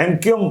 MQM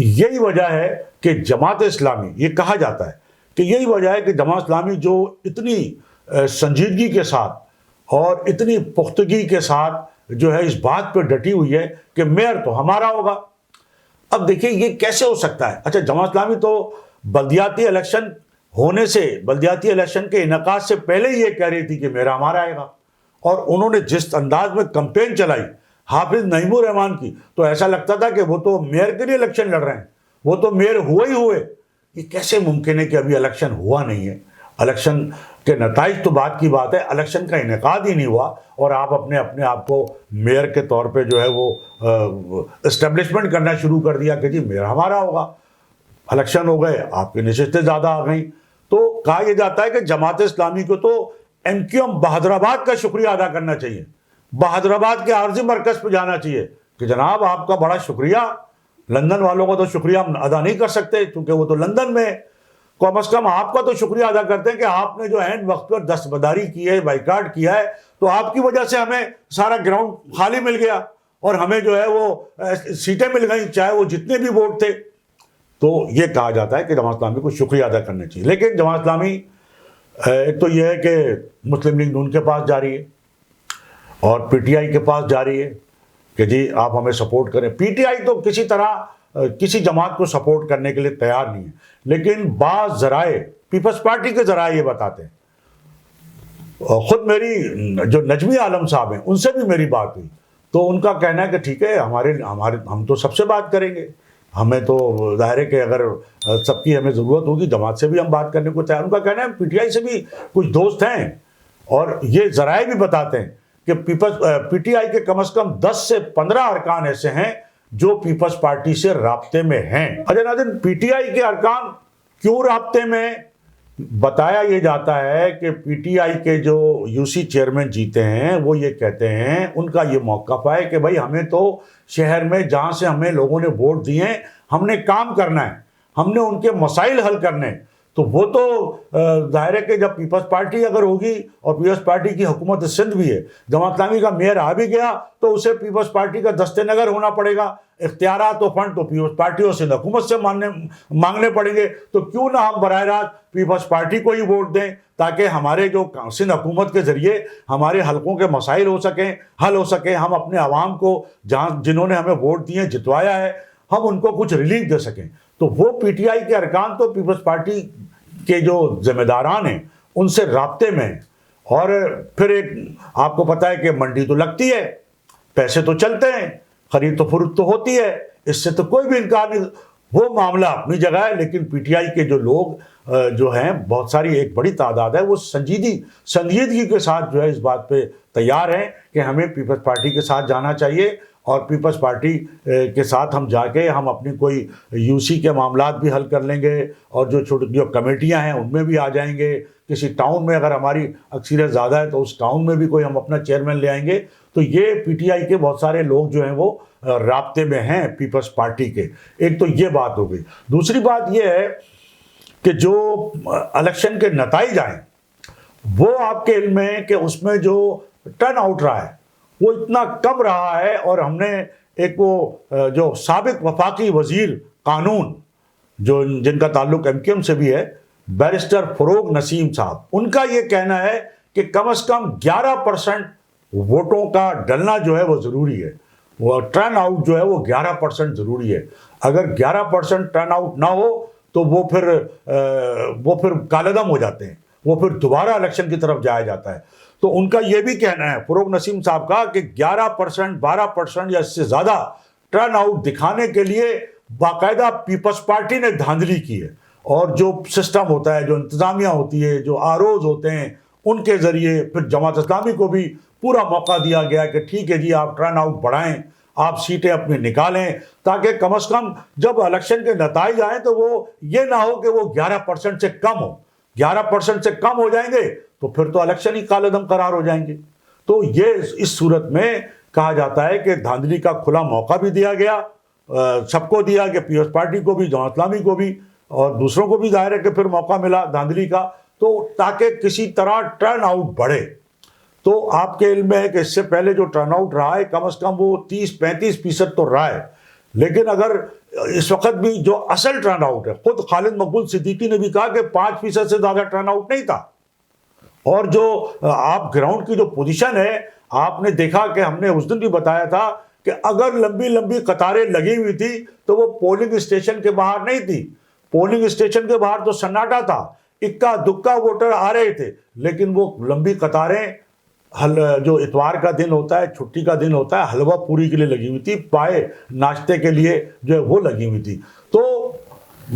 یہی وجہ ہے کہ جماعت اسلامی، یہ کہا جاتا ہے کہ یہی وجہ ہے کہ جماعت اسلامی جو اتنی سنجیدگی کے ساتھ اور اتنی پختگی کے ساتھ جو ہے اس بات پہ ڈٹی ہوئی ہے کہ میئر تو ہمارا ہوگا۔ اب دیکھیں یہ کیسے ہو سکتا ہے؟ اچھا، جماعت اسلامی تو بلدیاتی الیکشن ہونے سے، بلدیاتی الیکشن کے انعقاد سے پہلے یہ کہہ رہی تھی کہ میرا ہمارا آئے گا، اور انہوں نے جس انداز میں کمپین چلائی حافظ نعیم الرحمان کی، تو ایسا لگتا تھا کہ وہ تو میئر کے لیے الیکشن لڑ رہے ہیں، وہ تو میئر ہوئے ہی ہوئے۔ یہ کیسے ممکن ہے کہ ابھی الیکشن ہوا نہیں ہے؟ الیکشن کے نتائج تو بات کی بات ہے، الیکشن کا انعقاد ہی نہیں ہوا اور آپ اپنے آپ کو میئر کے طور پہ جو ہے وہ اسٹیبلشمنٹ کرنا شروع کر دیا کہ جی میئر ہمارا ہوگا۔ الیکشن ہو گئے، آپ کی نشستیں زیادہ آ گئیں، تو کہا یہ جاتا ہے کہ جماعت اسلامی کو تو ایم کیو ایم بہادر آباد کا شکریہ ادا کرنا چاہیے، بہادر آباد کے عارضی مرکز پہ جانا چاہیے کہ جناب آپ کا بڑا شکریہ، لندن والوں کا تو شکریہ ہم ادا نہیں کر سکتے کیونکہ وہ تو لندن میں ہے، کم از کم آپ کا تو شکریہ ادا کرتے ہیں کہ آپ نے جو عین وقت پر دستبرداری کی ہے، بائیکاٹ کیا ہے، تو آپ کی وجہ سے ہمیں سارا گراؤنڈ خالی مل گیا اور ہمیں جو ہے وہ سیٹیں مل گئیں، چاہے وہ جتنے بھی ووٹ تھے۔ تو یہ کہا جاتا ہے کہ جماعت اسلامی کو شکریہ ادا کرنا چاہیے، لیکن جماعت اسلامی ایک تو یہ ہے کہ مسلم لیگ نون کے پاس جا رہی ہے اور پی ٹی آئی کے پاس جا رہی ہے کہ جی آپ ہمیں سپورٹ کریں۔ پی ٹی آئی تو کسی طرح کسی جماعت کو سپورٹ کرنے کے لیے تیار نہیں ہے، لیکن بعض ذرائع، پیپلز پارٹی کے ذرائع یہ بتاتے ہیں، خود میری جو نجمی عالم صاحب ہیں ان سے بھی میری بات ہوئی، تو ان کا کہنا ہے کہ ٹھیک ہے ہم تو سب سے بات کریں گے، ہمیں تو ظاہر ہے کہ اگر سب کی ہمیں ضرورت ہوگی جماعت سے بھی ہم بات کرنے کو تیار۔ ان کا کہنا ہے پی ٹی آئی سے بھی کچھ دوست ہیں، اور یہ ذرائع بھی بتاتے ہیں کہ پی ٹی آئی کے کم از کم 10 سے 15 ارکان ایسے ہیں جو پیپلز پارٹی سے رابطے میں ہیں۔ اچھا ناظرین، پی ٹی آئی کے ارکان کیوں رابطے میں؟ بتایا یہ جاتا ہے کہ پی ٹی آئی کے جو یو سی چیئرمین جیتے ہیں وہ یہ کہتے ہیں، ان کا یہ موقف ہے کہ بھائی ہمیں تو شہر میں جہاں سے ہمیں لوگوں نے ووٹ دیے ہیں ہم نے کام کرنا ہے، ہم نے ان کے مسائل حل کرنے ہیں۔ تو وہ تو ظاہر ہے کہ جب پیپلز پارٹی اگر ہوگی اور پیپلز پارٹی کی حکومت سندھ بھی ہے، جماعت اسلامی کا میئر آ بھی گیا تو اسے پیپلز پارٹی کا دست نگر ہونا پڑے گا، اختیارات و فنڈ تو پیپلز پارٹی اور سندھ حکومت سے مانگنے پڑیں گے۔ تو کیوں نہ ہم براہ راست پیپلز پارٹی کو ہی ووٹ دیں تاکہ ہمارے جو سندھ حکومت کے ذریعے ہمارے حلقوں کے مسائل حل ہو سکیں، ہم اپنے عوام کو جنہوں نے ہمیں ووٹ دیے جتوایا ہے ہم ان کو کچھ ریلیف دے سکیں۔ تو وہ پی ٹی آئی کے ارکان تو پیپلز پارٹی کے جو ذمہ داران ہیں ان سے رابطے میں ہیں، اور پھر ایک آپ کو پتہ ہے کہ منڈی تو لگتی ہے، پیسے تو چلتے ہیں، خرید تو فروخت تو ہوتی ہے، اس سے تو کوئی بھی انکار نہیں، وہ معاملہ اپنی جگہ ہے۔ لیکن پی ٹی آئی کے جو لوگ جو ہیں بہت ساری ایک بڑی تعداد ہے، وہ سنجیدگی کے ساتھ جو ہے اس بات پہ تیار ہیں کہ ہمیں پیپلز پارٹی کے ساتھ جانا چاہیے، اور پیپلز پارٹی کے ساتھ ہم جا کے ہم اپنی کوئی یو سی کے معاملات بھی حل کر لیں گے، اور جو کمیٹیاں ہیں ان میں بھی آ جائیں گے، کسی ٹاؤن میں اگر ہماری اکثریت زیادہ ہے تو اس ٹاؤن میں بھی کوئی ہم اپنا چیئرمین لے آئیں گے۔ تو یہ پی ٹی آئی کے بہت سارے لوگ جو ہیں وہ رابطے میں ہیں پیپلز پارٹی کے۔ ایک تو یہ بات ہو گئی۔ دوسری بات یہ ہے کہ جو الیکشن کے نتائج آئیں وہ آپ کے علم میں ہے کہ اس میں جو ٹرن آؤٹ رہا ہے وہ اتنا کم رہا ہے، اور ہم نے ایک وہ جو سابق وفاقی وزیر قانون جن کا تعلق ایم کیو ایم سے بھی ہے، بیرسٹر فروغ نسیم صاحب، ان کا یہ کہنا ہے کہ کم از کم 11% ووٹوں کا ڈلنا جو ہے وہ ضروری ہے، وہ ٹرن آؤٹ جو ہے وہ 11% ضروری ہے۔ اگر 11% ٹرن آؤٹ نہ ہو تو وہ پھر کالعدم ہو جاتے ہیں، وہ پھر دوبارہ الیکشن کی طرف جایا جاتا ہے۔ تو ان کا یہ بھی کہنا ہے فروغ نسیم صاحب کا کہ 11%، 12% یا اس سے زیادہ ٹرن آؤٹ دکھانے کے لیے باقاعدہ پیپلز پارٹی نے دھاندلی کی ہے، اور جو سسٹم ہوتا ہے، جو انتظامیہ ہوتی ہے، جو آروز ہوتے ہیں، ان کے ذریعے پھر جماعت اسلامی کو بھی پورا موقع دیا گیا کہ ٹھیک ہے جی آپ ٹرن آؤٹ بڑھائیں، آپ سیٹیں اپنی نکالیں، تاکہ کم از کم جب الیکشن کے نتائج آئیں تو وہ یہ نہ ہو کہ وہ 11% سے کم ہو۔ 11% سے کم ہو جائیں گے تو پھر تو الیکشن ہی کالعدم قرار ہو جائیں گے۔ تو یہ اس صورت میں کہا جاتا ہے کہ دھاندلی کا کھلا موقع بھی دیا گیا، سب کو دیا کہ پیپلز پارٹی کو بھی، جماعت اسلامی کو بھی، اور دوسروں کو بھی ظاہر ہے کہ پھر موقع ملا دھاندلی کا، تو تاکہ کسی طرح ٹرن آؤٹ بڑھے۔ تو آپ کے علم میں ہے کہ اس سے پہلے جو ٹرن آؤٹ رہا ہے کم از کم وہ 30-35% تو رہا ہے، لیکن اگر اس وقت بھی جو اصل ٹرن آؤٹ ہے، خود خالد مقبول صدیقی نے بھی کہا کہ 5% سے زیادہ ٹرن آؤٹ نہیں تھا. اور جو آپ گراؤنڈ کی جو پوزیشن ہے، آپ نے دیکھا کہ ہم نے اس دن بھی بتایا تھا کہ اگر لمبی لمبی قطاریں لگی ہوئی تھی تو وہ پولنگ اسٹیشن کے باہر نہیں تھی. پولنگ اسٹیشن کے باہر تو سناٹا تھا، اکا دکا ووٹر آ رہے تھے، لیکن وہ لمبی قطاریں جو اتوار کا دن ہوتا ہے، چھٹی کا دن ہوتا ہے، حلوہ پوری کے لیے لگی ہوئی تھی، پائے ناشتے کے لیے جو ہے وہ لگی ہوئی تھی. تو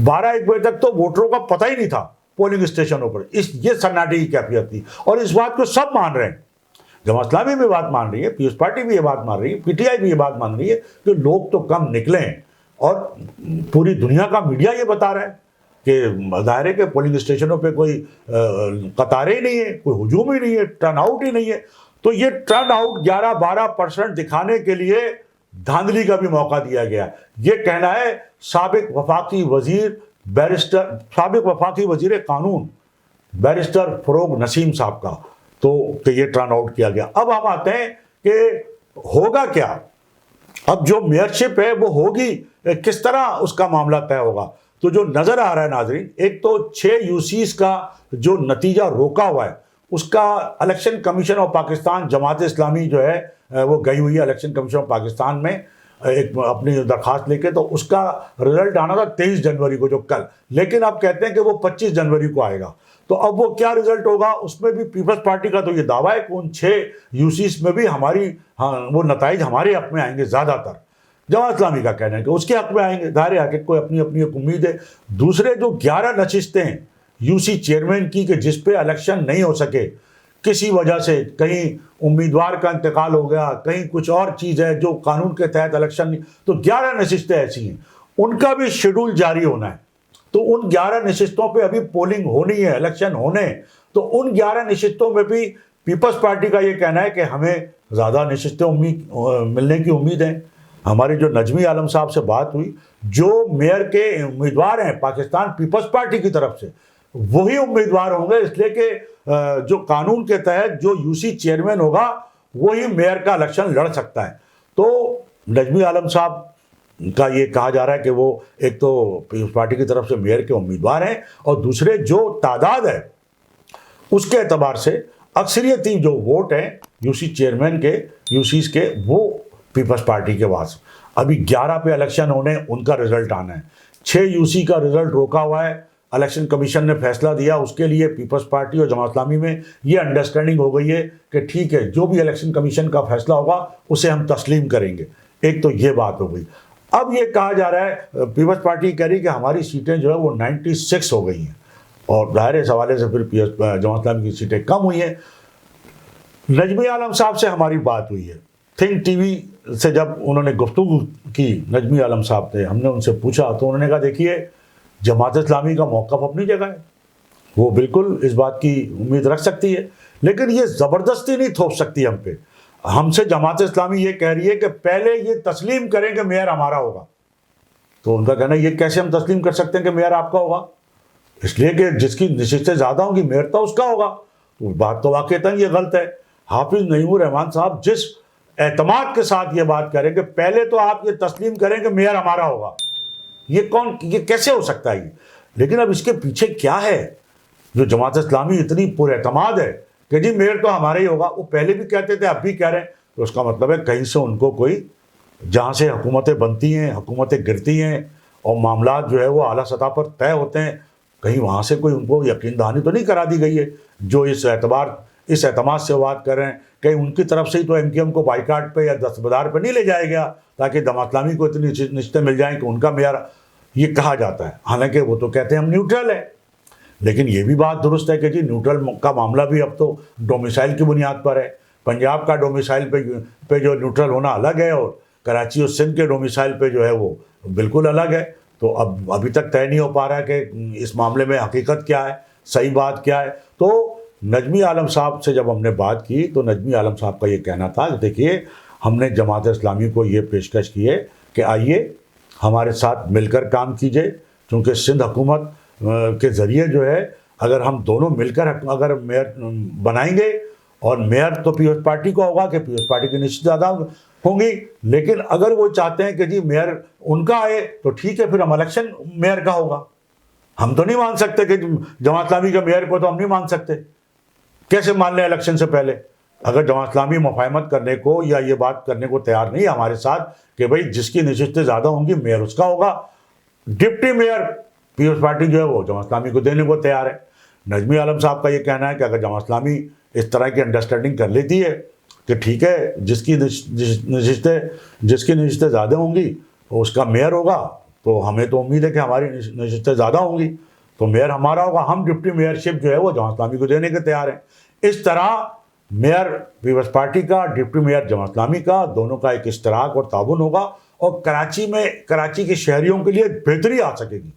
12-1 بجے تک تو ووٹروں کا پتہ ہی نہیں تھا پولنگ اسٹیشنوں پر. یہ سناٹے کی کیفیت تھی، اور اس بات کو سب مان رہے ہیں. جماعت اسلامی بھی بات مان رہی ہے، پیپلز پارٹی بھی یہ بات مان رہی ہے، پی ٹی آئی بھی یہ بات مان رہی ہے کہ لوگ تو کم نکلے ہیں. اور پوری دنیا کا میڈیا یہ بتا رہا ہے کہ ظاہر ہے کہ پولنگ اسٹیشنوں پہ کوئی قطاریں ہی نہیں ہے، کوئی ہجوم ہی نہیں ہے، ٹرن آؤٹ ہی نہیں ہے. تو یہ ٹرن آؤٹ 11-12% دکھانے کے لیے دھاندلی کا بھی موقع دیا گیا. یہ کہنا ہے سابق وفاقی وزیر قانون بیرسٹر فروغ نسیم صاحب کا، تو کہ یہ ٹرن آؤٹ کیا گیا. اب ہم آتے ہیں کہ ہوگا کیا. اب جو میئرشپ ہے وہ ہوگی کس طرح، اس کا معاملہ طے ہوگا. تو جو نظر آ رہا ہے ناظرین، ایک تو 6 یوسیز کا جو نتیجہ روکا ہوا ہے، اس کا election commission of Pakistan, Jamaat Islami جو ہے وہ گئی ہوئی ہے الیکشن کمیشن آف پاکستان میں ایک اپنی درخواست لے کے. تو اس کا رزلٹ آنا تھا 23 جنوری کو، جو کل، لیکن اب کہتے ہیں کہ وہ 25 جنوری کو آئے گا. تو اب وہ کیا رزلٹ ہوگا، اس میں بھی پیپلز پارٹی کا تو یہ دعویٰ ہے کہ ان 6 یوسیز میں بھی وہ نتائج ہمارے حق میں آئیں گے. زیادہ تر جماعت اسلامی کا کہنا ہے کہ اس کے حق میں آئیں گے. ظاہر ہے کہ کوئی اپنی اپنی ایک امید ہے. دوسرے جو 11 نشستیں یو سی چیئرمین کی کہ جس پہ الیکشن نہیں ہو سکے کسی وجہ سے، کہیں امیدوار کا انتقال ہو گیا، کہیں کچھ اور چیز ہے جو قانون کے تحت الیکشن نہیں، تو 11 نشستیں ایسی ہیں، ان کا بھی شیڈول جاری ہونا ہے. تو ان 11 نشستوں پہ ابھی پولنگ ہونی ہے، الیکشن ہونے. تو ان 11 نشستوں میں بھی پیپلز پارٹی کا یہ کہنا ہے کہ ہمیں زیادہ نشستیں ملنے کی امید ہے. ہماری جو نجمی عالم صاحب سے بات ہوئی، جو میئر کے امیدوار ہیں پاکستان پیپلز پارٹی کی طرف سے، وہی امیدوار ہوں گے، اس لیے کہ جو قانون کے تحت جو یو سی چیئرمین ہوگا وہی میئر کا الیکشن لڑ سکتا ہے. تو نجمی عالم صاحب کا یہ کہا جا رہا ہے کہ وہ ایک تو پیپلز پارٹی کی طرف سے میئر کے امیدوار ہیں، اور دوسرے جو تعداد ہے اس کے اعتبار سے اکثریتی جو ووٹ ہیں یو سی چیئرمین کے، یو سیز کے، وہ پیپلز پارٹی کے پاس. ابھی 11 پہ الیکشن ہونے، ان کا رزلٹ آنا ہے. 6 یو سی کا رزلٹ روکا ہوا ہے، الیکشن کمیشن نے فیصلہ دیا. اس کے لیے پیپلز پارٹی اور جماعت اسلامی میں یہ انڈرسٹینڈنگ ہو گئی ہے کہ ٹھیک ہے، جو بھی الیکشن کمیشن کا فیصلہ ہوگا اسے ہم تسلیم کریں گے. ایک تو یہ بات ہو گئی. اب یہ کہا جا رہا ہے، پیپلز پارٹی کہہ رہی ہے کہ ہماری سیٹیں جو ہے وہ 96 ہو گئی ہیں، اور ظاہر اس حوالے سے پھر جماعت اسلامی کی سیٹیں کم ہوئی ہیں. نجمی عالم صاحب سے ہماری بات ہوئی ہے تھنک ٹی وی سے، جب انہوں نے گفتگو کی نجمی عالم صاحب سے، ہم نے ان سے پوچھا تو انہوں نے کہا دیکھیے جماعت اسلامی کا موقف اپنی جگہ ہے، وہ بالکل اس بات کی امید رکھ سکتی ہے، لیکن یہ زبردستی نہیں تھوپ سکتی ہم پہ. ہم سے جماعت اسلامی یہ کہہ رہی ہے کہ پہلے یہ تسلیم کریں کہ میئر ہمارا ہوگا. تو ان کا کہنا ہے یہ کیسے ہم تسلیم کر سکتے ہیں کہ میئر آپ کا ہوگا، اس لیے کہ جس کی نشستیں زیادہ ہوں گی میئر تو اس کا ہوگا. تو بات تو واقعتاً یہ غلط ہے. حافظ نعیم الرحمان صاحب جس اعتماد کے ساتھ یہ بات کریں کہ پہلے تو آپ یہ تسلیم کریں کہ میئر ہمارا ہوگا، یہ کیسے ہو سکتا ہے؟ لیکن اب اس کے پیچھے کیا ہے جو جماعت اسلامی اتنی پر اعتماد ہے کہ جی میئر تو ہمارا ہی ہوگا؟ وہ پہلے بھی کہتے تھے، اب بھی کہہ رہے ہیں. تو اس کا مطلب ہے کہیں سے ان کو کوئی، جہاں سے حکومتیں بنتی ہیں، حکومتیں گرتی ہیں اور معاملات جو ہے وہ اعلیٰ سطح پر طے ہوتے ہیں، کہیں وہاں سے کوئی ان کو یقین دہانی تو نہیں کرا دی گئی ہے جو اس اعتماد سے بات کر رہے ہیں. کہیں ان کی طرف سے ہی تو ایم کیو ایم کو بائیکاٹ پہ یا دستبردار پہ نہیں لے جایا گیا تاکہ جماعت اسلامی کو اتنی نشستیں مل جائیں کہ ان کا معیار، یہ کہا جاتا ہے. حالانکہ وہ تو کہتے ہیں ہم نیوٹرل ہیں، لیکن یہ بھی بات درست ہے کہ جی نیوٹرل کا معاملہ بھی اب تو ڈومیسائل کی بنیاد پر ہے. پنجاب کا ڈومیسائل پہ جو نیوٹرل ہونا الگ ہے، اور کراچی اور سندھ کے ڈومیسائل پہ جو ہے وہ بالکل الگ ہے. تو ابھی تک طے نہیں ہو پا رہا ہے کہ اس معاملے میں حقیقت کیا ہے، صحیح بات کیا ہے. تو نجمی عالم صاحب سے جب ہم نے بات کی تو نجمی عالم صاحب کا یہ کہنا تھا کہ دیکھیے ہم نے جماعت اسلامی کو یہ پیشکش کی ہے کہ آئیے ہمارے ساتھ مل کر کام کیجئے، کیونکہ سندھ حکومت کے ذریعے جو ہے اگر ہم دونوں مل کر اگر میئر بنائیں گے، اور میئر تو پیپلز پارٹی کو ہوگا کہ پیپلز پارٹی کی نشست زیادہ ہوگی، ہوں گی. لیکن اگر وہ چاہتے ہیں کہ جی میئر ان کا آئے تو ٹھیک ہے, پھر ہم الیکشن میئر کا ہوگا. ہم تو نہیں مان سکتے کہ جماعت اسلامی کے میئر کو تو ہم نہیں مان سکتے. کیسے مان لیں الیکشن سے پہلے؟ اگر جماعت اسلامی مفاہمت کرنے کو یا یہ بات کرنے کو تیار نہیں ہے ہمارے ساتھ کہ بھئی جس کی نشستیں زیادہ ہوں گی میئر اس کا ہوگا, ڈپٹی میئر پیپلز پارٹی جو ہے وہ جماعت اسلامی کو دینے کو تیار ہے. نجمی عالم صاحب کا یہ کہنا ہے کہ اگر جماعت اسلامی اس طرح کی انڈرسٹینڈنگ کر لیتی ہے کہ ٹھیک ہے جس کی نشستیں زیادہ ہوں گی اس کا میئر ہوگا, تو ہمیں تو امید ہے کہ ہماری نشستیں زیادہ ہوں گی تو میئر ہمارا ہوگا, ہم ڈپٹی میئر شپ جو ہے وہ جماعت اسلامی کو دینے کے تیار ہیں. اس طرح میئر پیپلز پارٹی کا, ڈپٹی میئر جماعت اسلامی کا, دونوں کا ایک اشتراک اور تعاون ہوگا اور کراچی کے شہریوں کے لیے بہتری آ سکے گی.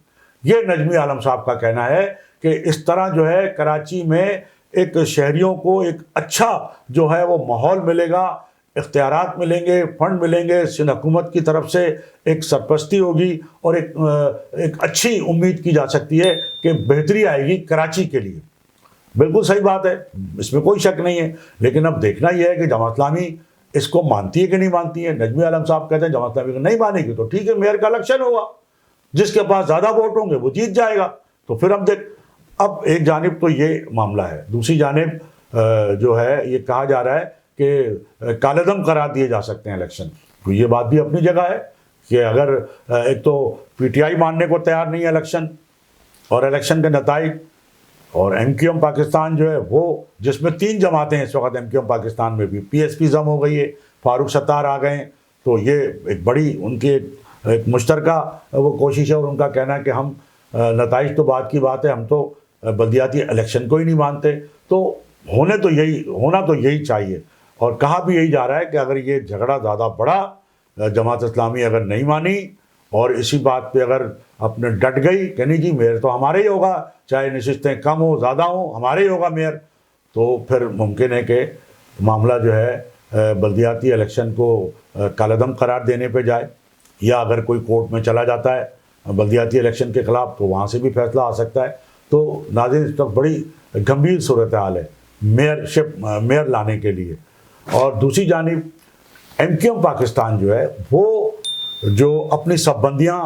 یہ نجمی عالم صاحب کا کہنا ہے کہ اس طرح جو ہے کراچی میں ایک شہریوں کو ایک اچھا جو ہے وہ ماحول ملے گا, اختیارات ملیں گے, فنڈ ملیں گے, سندھ حکومت کی طرف سے ایک سرپرستی ہوگی اور ایک اچھی امید کی جا سکتی ہے کہ بہتری آئے گی کراچی کے لیے. بالکل صحیح بات ہے, اس میں کوئی شک نہیں ہے. لیکن اب دیکھنا یہ ہے کہ جماعت اسلامی اس کو مانتی ہے کہ نہیں مانتی ہے. نجمی عالم صاحب کہتے ہیں جماعت اسلامی کو نہیں مانے گی تو ٹھیک ہے میئر کا الیکشن ہوگا, جس کے پاس زیادہ ووٹ ہوں گے وہ جیت جائے گا. تو پھر اب ایک جانب تو یہ معاملہ ہے, دوسری جانب جو ہے یہ کہا جا رہا ہے کہ کالعدم قرار دیے جا سکتے ہیں الیکشن. تو یہ بات بھی اپنی جگہ ہے کہ اگر ایک تو پی ٹی آئی ماننے کو تیار نہیں ہے الیکشن اور الیکشن کے نتائج, اور ایم کیو ایم پاکستان جو ہے وہ جس میں 3 جماعتیں ہیں اس وقت ایم کیو ایم پاکستان میں بھی, پی ایس پی ضم ہو گئی ہے, فاروق ستار آ گئے ہیں, تو یہ ایک بڑی ان کی ایک مشترکہ وہ کوشش ہے اور ان کا کہنا ہے کہ ہم نتائج تو بات کی بات ہے, ہم تو بلدیاتی الیکشن کو ہی نہیں مانتے. تو ہونا تو یہی چاہیے, اور کہا بھی یہی جا رہا ہے کہ اگر یہ جھگڑا زیادہ بڑا جماعت اسلامی اگر نہیں مانی اور اسی بات پہ اگر اپنے ڈٹ گئی کہ نہیں جی میئر تو ہمارے ہی ہوگا, چاہے نشستیں کم ہو زیادہ ہوں ہمارے ہی ہوگا میئر, تو پھر ممکن ہے کہ معاملہ جو ہے بلدیاتی الیکشن کو کالعدم قرار دینے پہ جائے, یا اگر کوئی کورٹ میں چلا جاتا ہے بلدیاتی الیکشن کے خلاف تو وہاں سے بھی فیصلہ آ سکتا ہے. تو ناظرین اس وقت بڑی گمبھیر صورتحال ہے میئر لانے کے لیے. اور دوسری جانب ایم کیو ایم پاکستان جو ہے وہ جو اپنی سب بندیاں,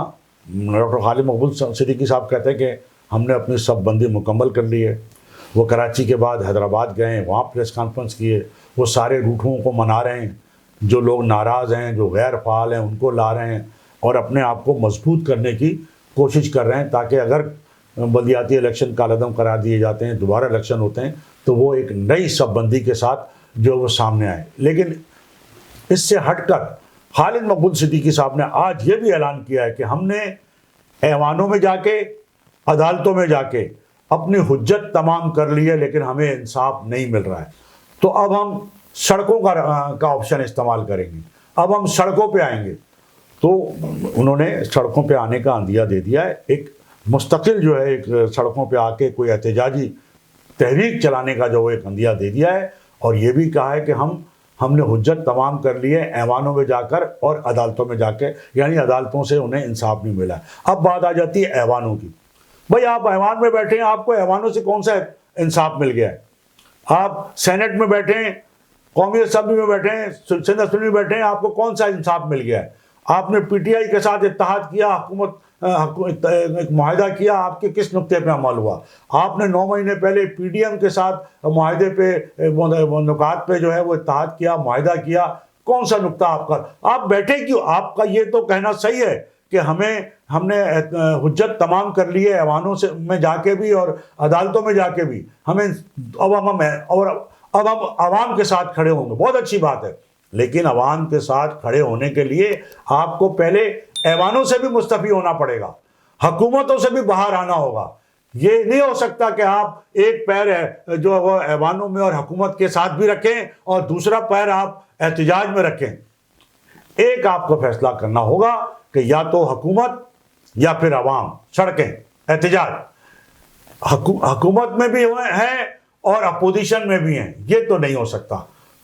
ڈاکٹر خالد مقبول صدیقی صاحب کہتے ہیں کہ ہم نے اپنی سب بندی مکمل کر لی ہے. وہ کراچی کے بعد حیدرآباد گئے, وہاں پریس کانفرنس کیے, وہ سارے روٹوں کو منا رہے ہیں, جو لوگ ناراض ہیں جو غیر فعال ہیں ان کو لا رہے ہیں اور اپنے آپ کو مضبوط کرنے کی کوشش کر رہے ہیں تاکہ اگر بلدیاتی الیکشن کالعدم قرار دیے جاتے ہیں, دوبارہ الیکشن ہوتے ہیں تو وہ ایک نئی سب بندی کے ساتھ جو وہ سامنے آئے. لیکن اس سے ہٹ کر خالد مقبول صدیقی صاحب نے آج یہ بھی اعلان کیا ہے کہ ہم نے ایوانوں میں جا کے, عدالتوں میں جا کے اپنی حجت تمام کر لی ہے لیکن ہمیں انصاف نہیں مل رہا ہے, تو اب ہم سڑکوں کا آپشن استعمال کریں گے, اب ہم سڑکوں پہ آئیں گے. تو انہوں نے سڑکوں پہ آنے کا عندیہ دے دیا ہے, ایک مستقل جو ہے ایک سڑکوں پہ آ کے کوئی احتجاجی تحریک چلانے کا جو ایک عندیہ دے دیا ہے, اور یہ بھی کہا ہے کہ ہم نے حجت تمام کر لی ہے ایوانوں میں جا کر اور عدالتوں میں جا کے, یعنی عدالتوں سے انہیں انصاف نہیں ملا ہے. اب بات آ جاتی ہے ایوانوں کی. بھائی آپ ایوان میں بیٹھے ہیں, آپ کو ایوانوں سے کون سا انصاف مل گیا ہے؟ آپ سینٹ میں بیٹھے ہیں, قومی اسمبلی میں بیٹھے ہیں, سندھ اسمبلی میں بیٹھے ہیں, آپ کو کون سا انصاف مل گیا ہے؟ آپ نے پی ٹی آئی کے ساتھ اتحاد کیا, ایک معاہدہ کیا, آپ کے کس نقطے پہ عمل ہوا؟ آپ نے 9 مہینے پہلے پی ڈی ایم کے ساتھ معاہدے پہ نکات پہ جو ہے وہ اتحاد کیا, معاہدہ کیا, کون سا نقطہ آپ کا؟ آپ بیٹھے کیوں؟ آپ کا یہ تو کہنا صحیح ہے کہ ہم نے حجت تمام کر لی ہے ایوانوں سے میں جا کے بھی اور عدالتوں میں جا کے بھی, اب ہم عوام کے ساتھ کھڑے ہوں گے. بہت اچھی بات ہے, لیکن عوام کے ساتھ کھڑے ہونے کے لیے آپ کو پہلے ایوانوں سے بھی مستفی ہونا پڑے گا, حکومتوں سے بھی باہر آنا ہوگا. یہ نہیں ہو سکتا کہ آپ ایک پیر ہے جو وہ ایوانوں میں اور حکومت کے ساتھ بھی رکھیں اور دوسرا پیر آپ احتجاج میں رکھیں. ایک آپ کو فیصلہ کرنا ہوگا کہ یا تو حکومت یا پھر عوام, سڑکیں, احتجاج. حکومت میں بھی ہیں اور اپوزیشن میں بھی ہیں, یہ تو نہیں ہو سکتا.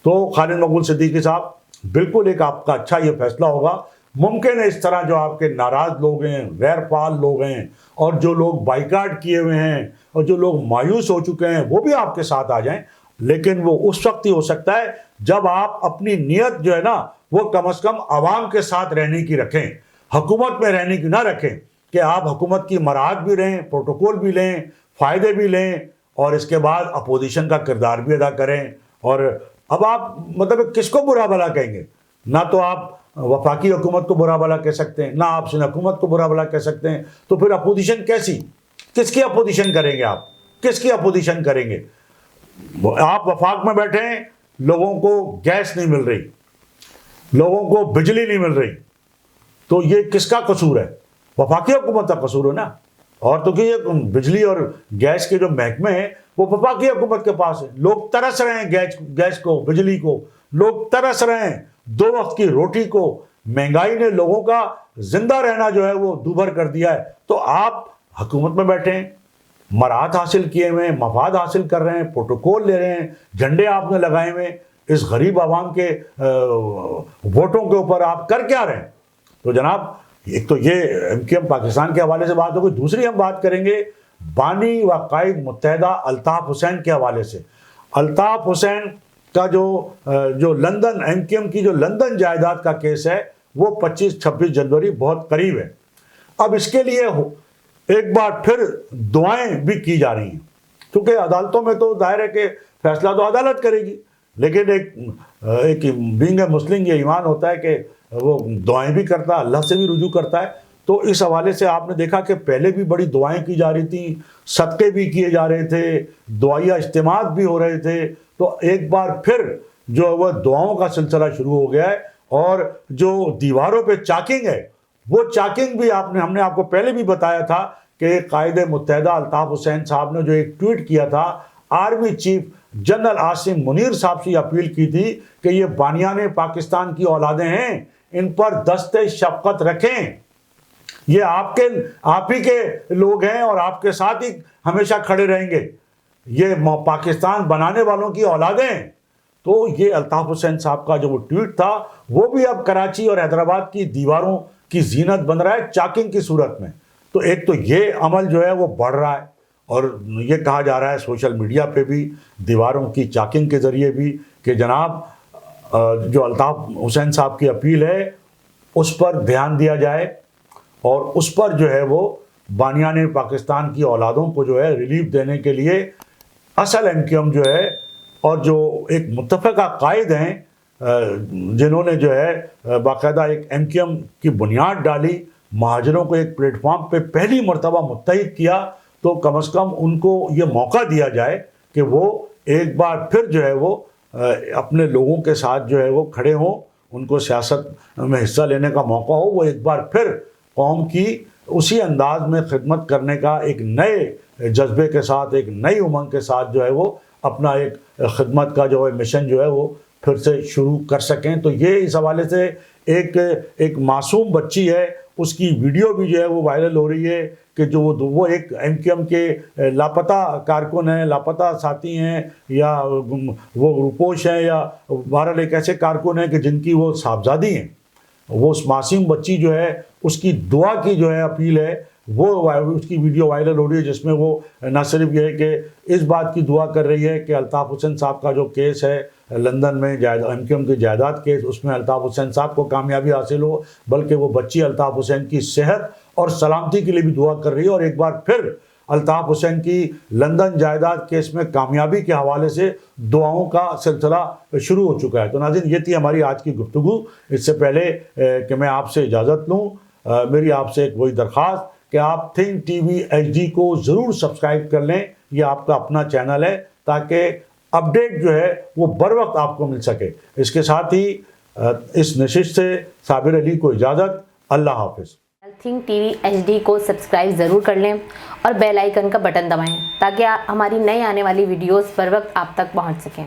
تو خالد مقبول صدیقی صاحب بالکل ایک آپ کا اچھا یہ فیصلہ ہوگا. ممکن ہے اس طرح جو آپ کے ناراض لوگ ہیں, غیر فعال لوگ ہیں, اور جو لوگ بائیکاٹ کیے ہوئے ہیں اور جو لوگ مایوس ہو چکے ہیں وہ بھی آپ کے ساتھ آ جائیں لیکن وہ اس وقت ہی ہو سکتا ہے جب آپ اپنی نیت جو ہے نا وہ کم از کم عوام کے ساتھ رہنے کی رکھیں، حکومت میں رہنے کی نہ رکھیں کہ آپ حکومت کی مراعات بھی رہیں، پروٹوکول بھی لیں، فائدے بھی لیں، اور اس کے بعد اپوزیشن کا کردار بھی ادا کریں۔ اور اب آپ مطلب کس کو برا بھلا کہیں گے؟ نہ تو آپ وفاقی حکومت کو برا بھلا کہہ سکتے ہیں، نہ آپ سندھ حکومت کو برا بھلا کہہ سکتے ہیں، تو پھر اپوزیشن کیسی؟ کس کی اپوزیشن کریں گے آپ؟ کس کی اپوزیشن کریں گے؟ آپ وفاق میں بیٹھے ہیں، لوگوں کو گیس نہیں مل رہی، لوگوں کو بجلی نہیں مل رہی، تو یہ کس کا قصور ہے؟ وفاقی حکومت کا قصور ہے نا۔ اور تو کہ یہ بجلی اور گیس کے جو محکمے ہیں وہ وفاقی حکومت کے پاس ہے۔ لوگ ترس رہے ہیں گیس کو، بجلی کو، لوگ ترس رہے ہیں 2 وقت کی روٹی کو۔ مہنگائی نے لوگوں کا زندہ رہنا جو ہے وہ دوبھر کر دیا ہے۔ تو آپ حکومت میں بیٹھے ہیں، مراعات حاصل کیے ہوئے ہیں، مفاد حاصل کر رہے ہیں، پروٹوکول لے رہے ہیں، جھنڈے آپ نے لگائے ہوئے ہیں، اس غریب عوام کے ووٹوں کے اوپر آپ کر کیا رہے ہیں؟ تو جناب ایک تو یہ ایم کیو ایم پاکستان کے حوالے سے بات ہوگی، دوسری ہم بات کریں گے بانی و قائد متحدہ الطاف حسین کے حوالے سے۔ الطاف حسین کا جو لندن ایم کیو ایم کی جو لندن جائیداد کا کیس ہے وہ 25-26 جنوری بہت قریب ہے۔ اب اس کے لیے ایک بار پھر دعائیں بھی کی جا رہی ہیں، کیونکہ عدالتوں میں تو ظاہر ہے کہ فیصلہ تو عدالت کرے گی، لیکن ایک بینگ اے مسلم یہ ایمان ہوتا ہے کہ وہ دعائیں بھی کرتا ہے، اللہ سے بھی رجوع کرتا ہے۔ تو اس حوالے سے آپ نے دیکھا کہ پہلے بھی بڑی دعائیں کی جا رہی تھیں، صدقے بھی کیے جا رہے تھے، دعائیہ اجتماعات بھی ہو رہے تھے۔ تو ایک بار پھر جو وہ دعاؤں کا سلسلہ شروع ہو گیا ہے، اور جو دیواروں پہ چاکنگ ہے وہ چاکنگ بھی ہم نے آپ کو پہلے بھی بتایا تھا کہ قائد متحدہ الطاف حسین صاحب نے جو ایک ٹویٹ کیا تھا، army chief general Asim Munir صاحب سے اپیل کی تھی کہ یہ بانیان پاکستان کی اولادیں ہیں، ان پر دست شفقت رکھیں، یہ آپ ہی کے لوگ ہیں اور آپ کے ساتھ ہی ہمیشہ کھڑے رہیں گے، یہ پاکستان بنانے والوں کی اولادیں ہیں۔ تو یہ الطاف حسین صاحب کا جو وہ ٹویٹ تھا وہ بھی اب کراچی اور حیدرآباد کی دیواروں کی زینت بن رہا ہے چاکنگ کی صورت میں۔ تو ایک تو یہ عمل جو ہے وہ بڑھ رہا ہے، اور یہ کہا جا رہا ہے سوشل میڈیا پہ بھی، دیواروں کی چاکنگ کے ذریعے بھی، کہ جناب جو الطاف حسین صاحب کی اپیل ہے اس پر دھیان دیا جائے، اور اس پر جو ہے وہ بانیان پاکستان کی اولادوں کو جو ہے ریلیف دینے کے لیے اصل ایم کیو ایم جو ہے اور جو ایک متفقہ قائد ہیں جنہوں نے جو ہے باقاعدہ ایک ایم کیو ایم کی بنیاد ڈالی، مہاجروں کو ایک پلیٹ فارم پہ پہلی مرتبہ متحد کیا، تو کم از کم ان کو یہ موقع دیا جائے کہ وہ ایک بار پھر جو ہے وہ اپنے لوگوں کے ساتھ جو ہے وہ کھڑے ہوں، ان کو سیاست میں حصہ لینے کا موقع ہو، وہ ایک بار پھر قوم کی اسی انداز میں خدمت کرنے کا ایک نئے جذبے کے ساتھ، ایک نئی امنگ کے ساتھ جو ہے وہ اپنا ایک خدمت کا جو ہے مشن جو ہے وہ پھر سے شروع کر سکیں۔ تو یہ اس حوالے سے ایک معصوم بچی ہے، اس کی ویڈیو بھی جو ہے وہ وائرل ہو رہی ہے کہ جو وہ ایک ایم کیو ایم کے لاپتہ کارکن ہیں، لاپتہ ساتھی ہیں، یا وہ روپوش ہیں، یا بہرحال ایک ایسے کارکن ہیں کہ جن کی وہ صاحبزادی ہیں۔ وہ اس معصوم بچی جو ہے اس کی دعا کی جو ہے اپیل ہے، وہ اس کی ویڈیو وائرل ہو رہی ہے، جس میں وہ نہ صرف یہ ہے کہ اس بات کی دعا کر رہی ہے کہ الطاف حسین صاحب کا جو کیس ہے لندن میں ایم کیو ایم کی جائیداد کیس، اس میں الطاف حسین صاحب کو کامیابی حاصل ہو، بلکہ وہ بچی الطاف حسین کی صحت اور سلامتی کے لیے بھی دعا کر رہی ہے، اور ایک بار پھر الطاف حسین کی لندن جائیداد کیس میں کامیابی کے حوالے سے دعاؤں کا سلسلہ شروع ہو چکا ہے۔ تو ناظرین یہ تھی ہماری آج کی گفتگو۔ اس سے پہلے کہ میں آپ سے اجازت لوں، میری آپ سے ایک وہی درخواست کہ آپ Think T V H D کو ضرور سبسکرائب کر لیں، یہ آپ کا اپنا چینل ہے، تاکہ اپڈیٹ جو ہے وہ بر وقت آپ کو مل سکے۔ اس کے ساتھ ہی اس نشست سے صابر علی کو اجازت، اللہ حافظ۔ Think T V H D کو سبسکرائب ضرور کر لیں اور بیل آئیکن کا بٹن دبائیں تاکہ ہماری نئی آنے والی ویڈیوز پر وقت آپ تک پہنچ سکیں۔